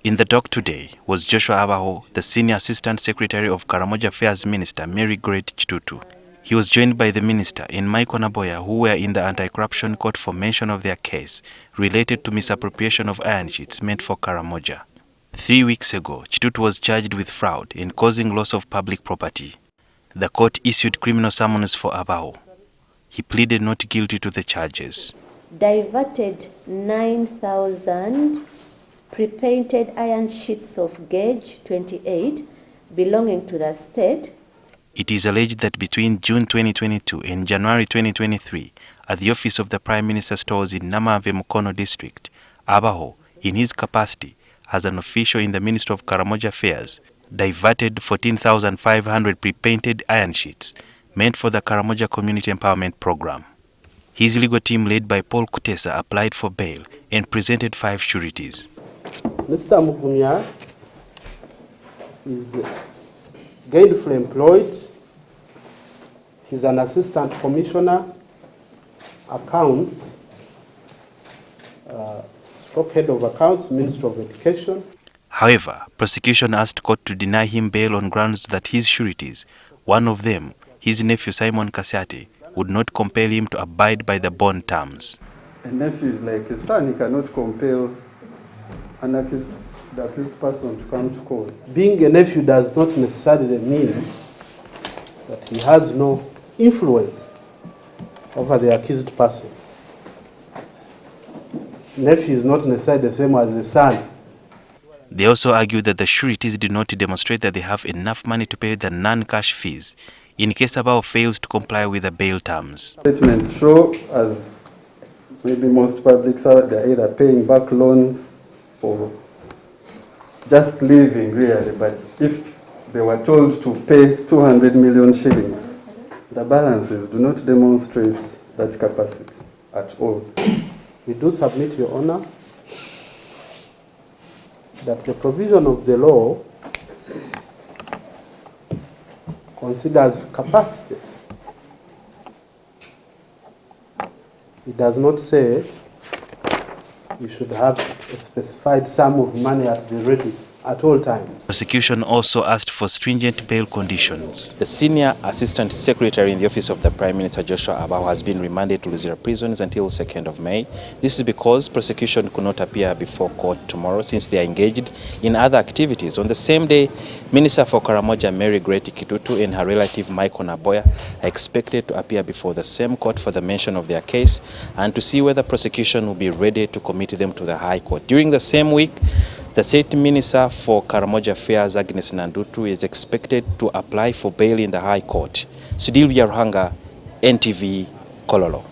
In the dock today was Joshua Abaho, the Senior Assistant Secretary of Karamoja Affairs Minister Mary Great Chitutu. He was joined by the minister and Michael Naboya, who were in the anti-corruption court for mention of their case related to misappropriation of iron sheets meant for Karamoja. 3 weeks ago, Chitutu was charged with fraud and causing loss of public property. The court issued criminal summons for Abaho. He pleaded not guilty to the charges. Diverted 9,000 pre-painted iron sheets of gauge 28 belonging to the state. It is alleged that between June 2022 and January 2023, at the office of the Prime Minister stores in Namave Mukono district, Abaho, in his capacity as an official in the Ministry of Karamoja Affairs, diverted 14,500 pre-painted iron sheets meant for the Karamoja Community Empowerment Program. His legal team, led by Paul Kutesa, applied for bail and presented 5 sureties. Mr. Mugumya is gainfully employed. He's an assistant commissioner, accounts, stroke head of accounts, Ministry of Education. However, prosecution asked court to deny him bail on grounds that his sureties, one of them, his nephew Simon Kasiate, would not compel him to abide by the bond terms. A nephew is like a son. He cannot compel the accused person to come to court. Being a nephew does not necessarily mean that he has no influence over the accused person. Nephew is not necessarily the same as a son. They also argued that the sureties did not demonstrate that they have enough money to pay the non-cash fees in case Abaho fails to comply with the bail terms. Statements show, as maybe most publics are, they're either paying back loans or just living really, but if they were told to pay 200 million shillings, the balances do not demonstrate that capacity at all. We do submit, Your Honor, that the provision of the law considers capacity. It does not say you should have a specified sum of money at the ready at all times. Prosecution also asked for stringent bail conditions. The Senior Assistant Secretary in the Office of the Prime Minister, Joshua Abaho, has been remanded to Luzira Prison until 2nd of May. This is because prosecution could not appear before court tomorrow since they are engaged in other activities. On the same day, Minister for Karamoja Mary Great Chitutu and her relative Michael Naboya are expected to appear before the same court for the mention of their case and to see whether prosecution will be ready to commit them to the High Court. During the same week, the State Minister for Karamoja Affairs, Agnes Nandutu, is expected to apply for bail in the High Court. Sudil Yaruhanga, NTV, Kololo.